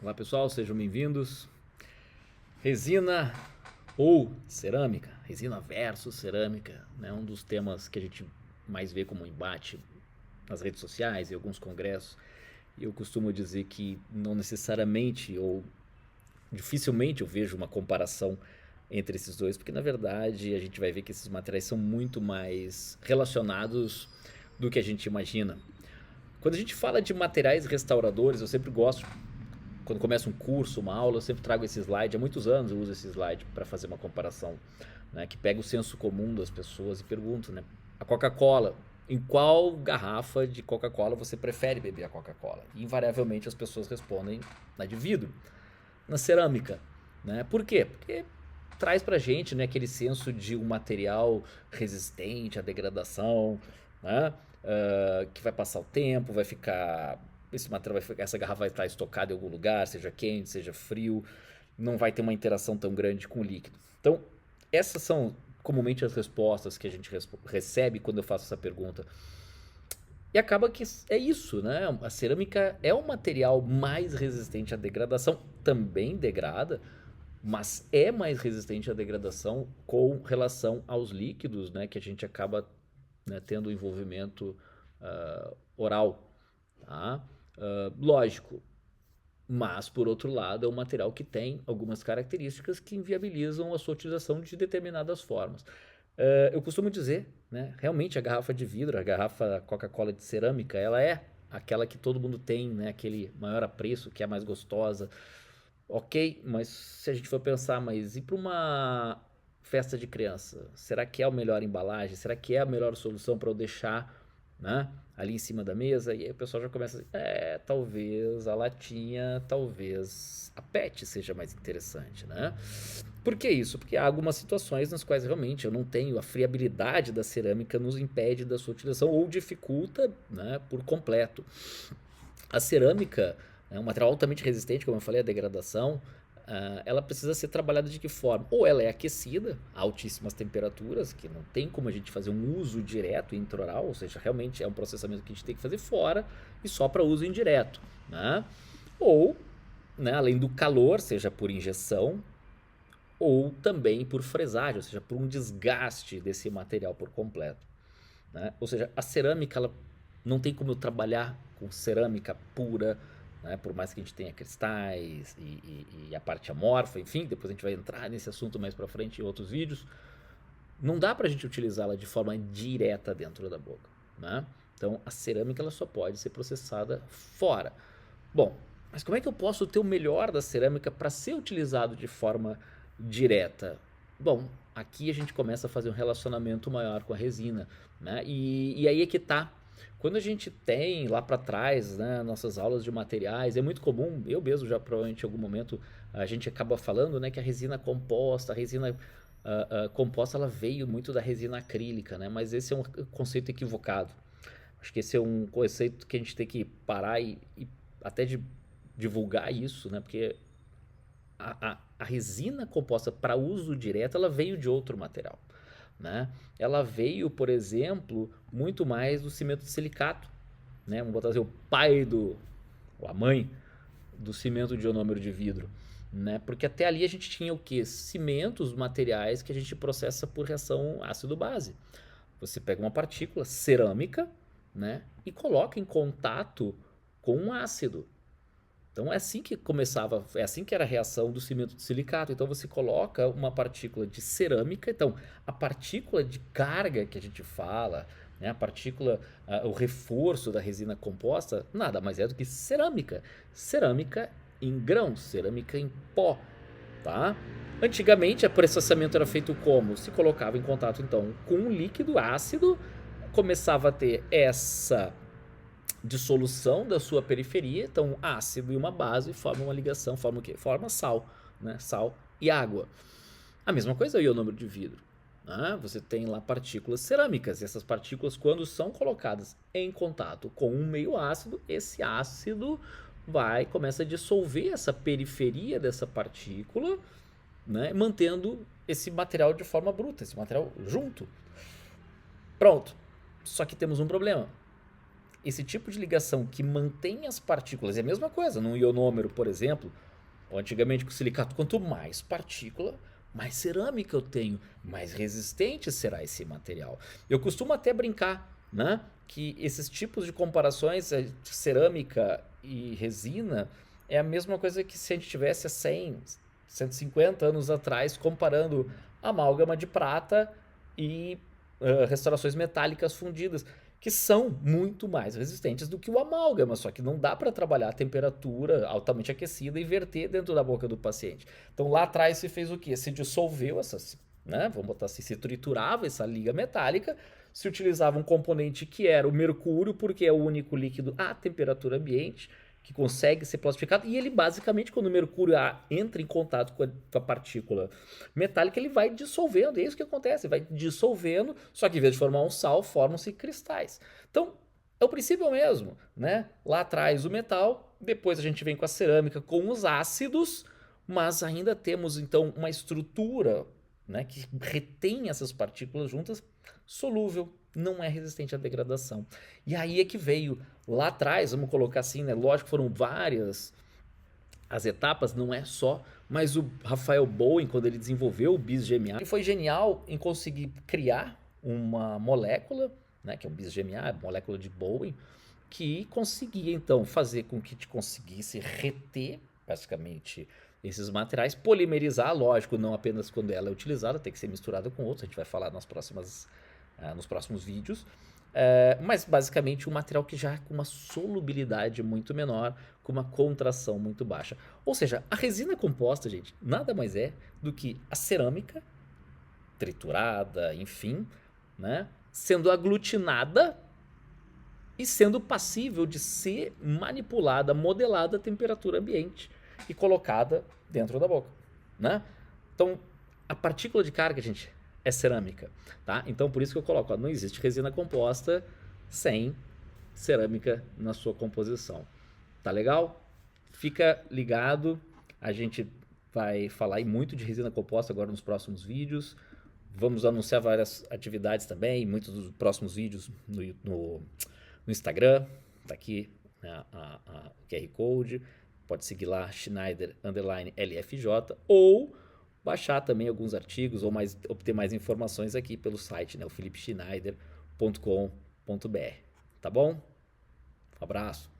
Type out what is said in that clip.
Olá pessoal, sejam bem-vindos. Resina ou cerâmica, resina versus cerâmica, né? Um dos temas que a gente mais vê como embate nas redes sociais e alguns congressos. E eu costumo dizer que não necessariamente ou dificilmente eu vejo uma comparação entre esses dois, porque na verdade a gente vai ver que esses materiais são muito mais relacionados do que a gente imagina. Quando a gente fala de materiais restauradores, eu sempre gosto, quando começa um curso, uma aula, eu sempre trago esse slide. Há muitos anos eu uso esse slide para fazer uma comparação, né, que pega o senso comum das pessoas e pergunta, né, a Coca-Cola, em qual garrafa de Coca-Cola você prefere beber a Coca-Cola? E invariavelmente as pessoas respondem na de vidro, na cerâmica, né? Por quê? Porque traz pra gente, né, aquele senso de um material resistente à degradação, né? Que vai passar o tempo, vai ficar. Esse material vai ficar, essa garrafa vai estar estocada em algum lugar, seja quente, seja frio, não vai ter uma interação tão grande com o líquido. Então, essas são comumente as respostas que a gente recebe quando eu faço essa pergunta. E acaba que é isso, né? A cerâmica é um material mais resistente à degradação, também degrada, mas é mais resistente à degradação com relação aos líquidos, né? Que a gente acaba, né, tendo envolvimento oral, tá? Lógico, mas por outro lado é um material que tem algumas características que inviabilizam a sua utilização de determinadas formas. Eu costumo dizer, né, realmente a garrafa de vidro, a garrafa Coca-Cola de cerâmica, ela é aquela que todo mundo tem, né, aquele maior apreço, que é a mais gostosa. Ok, mas se a gente for pensar, mas e para uma festa de criança? Será que é a melhor embalagem? Será que é a melhor solução para eu deixar, né, ali em cima da mesa? E aí o pessoal já começa assim, talvez a latinha, talvez a PET seja mais interessante, né? Por que isso? Porque há algumas situações nas quais realmente eu não tenho a friabilidade da cerâmica, nos impede da sua utilização ou dificulta, né, por completo. A cerâmica é um material altamente resistente, como eu falei, à degradação. Ela precisa ser trabalhada de que forma? Ou ela é aquecida a altíssimas temperaturas, que não tem como a gente fazer um uso direto intraoral, ou seja, realmente é um processamento que a gente tem que fazer fora e só para uso indireto, né? Ou, né, além do calor, seja por injeção, ou também por fresagem, ou seja, por um desgaste desse material por completo, né? Ou seja, a cerâmica, ela não tem como eu trabalhar com cerâmica pura, né? Por mais que a gente tenha cristais e a parte amorfa, enfim, depois a gente vai entrar nesse assunto mais para frente em outros vídeos. Não dá para a gente utilizá-la de forma direta dentro da boca, né? Então a cerâmica ela só pode ser processada fora. Bom, mas como é que eu posso ter o melhor da cerâmica para ser utilizado de forma direta? Bom, aqui a gente começa a fazer um relacionamento maior com a resina, né? E aí é que tá. Quando a gente tem lá para trás, né, nossas aulas de materiais, é muito comum, eu mesmo já provavelmente em algum momento a gente acaba falando, né, que a resina composta, a resina composta, ela veio muito da resina acrílica, né? Mas esse é um conceito equivocado. Acho que esse é um conceito que a gente tem que parar e até de divulgar isso, né? Porque a resina composta para uso direto, ela veio de outro material, né? Ela veio, por exemplo, muito mais do cimento de silicato, né? Vamos botar assim, o pai do, ou a mãe do cimento de ionômero de vidro, né? Porque até ali a gente tinha o que? Cimentos, materiais que a gente processa por reação ácido-base. Você pega uma partícula cerâmica, né, e coloca em contato com um ácido. Então é assim que começava, é assim que era a reação do cimento de silicato. Então você coloca uma partícula de cerâmica, então a partícula de carga que a gente fala, né, a partícula, o reforço da resina composta, nada mais é do que cerâmica. Cerâmica em grãos, cerâmica em pó, tá? Antigamente, o processamento era feito como? Se colocava em contato, então, com um líquido ácido, começava a ter essa dissolução da sua periferia, então um ácido e uma base formam uma ligação, formam o quê? Forma sal, né? Sal e água. A mesma coisa é o ionômero de vidro, né? Você tem lá partículas cerâmicas, e essas partículas, quando são colocadas em contato com um meio ácido, esse ácido começa a dissolver essa periferia dessa partícula, né, mantendo esse material de forma bruta, esse material junto. Pronto. Só que temos um problema. esse tipo de ligação que mantém as partículas, é a mesma coisa, num ionômero, por exemplo, ou antigamente com silicato, quanto mais partícula, mais cerâmica eu tenho, mais resistente será esse material. Eu costumo até brincar, né, que esses tipos de comparações, cerâmica e resina, é a mesma coisa que se a gente tivesse há 100, 150 anos atrás comparando amálgama de prata e restaurações metálicas fundidas, que são muito mais resistentes do que o amálgama, só que não dá para trabalhar a temperatura altamente aquecida e verter dentro da boca do paciente. Então lá atrás se fez o quê? Se dissolveu essas, né, vamos botar assim, se triturava essa liga metálica, se utilizava um componente que era o mercúrio, porque é o único líquido a temperatura ambiente, que consegue ser plastificado, e ele basicamente, quando o mercúrio entra em contato com a partícula metálica, ele vai dissolvendo, é isso que acontece, vai dissolvendo, só que em vez de formar um sal, formam-se cristais. Então, é o princípio mesmo, né? Lá atrás o metal, depois a gente vem com a cerâmica, com os ácidos, mas ainda temos então uma estrutura, né, que retém essas partículas juntas, solúvel, não é resistente à degradação. E aí é que veio lá atrás, vamos colocar assim, né? Lógico que foram várias as etapas, não é só, mas o Rafael Bowen, quando ele desenvolveu o bis-GMA, ele foi genial em conseguir criar uma molécula, né, que é o bis-GMA, a molécula de Bowen, que conseguia então fazer com que te conseguisse reter basicamente esses materiais, polimerizar, lógico, não apenas quando ela é utilizada, tem que ser misturada com outros, a gente vai falar nos próximos vídeos, mas basicamente um material que já com uma solubilidade muito menor, com uma contração muito baixa. Ou seja, a resina composta, gente, nada mais é do que a cerâmica triturada, enfim, né, sendo aglutinada e sendo passível de ser manipulada, modelada a temperatura ambiente e colocada dentro da boca, né? Então, a partícula de carga, gente, é cerâmica, tá? Então, por isso que eu coloco, ó, não existe resina composta sem cerâmica na sua composição. Tá legal? Fica ligado, a gente vai falar muito de resina composta agora nos próximos vídeos. Vamos anunciar várias atividades também, muitos dos próximos vídeos no Instagram, tá aqui, né, o QR Code, pode seguir lá, Schneider_LFJ, ou baixar também alguns artigos, ou obter mais informações aqui pelo site, né, o philipschneider.com.br, tá bom? Um abraço.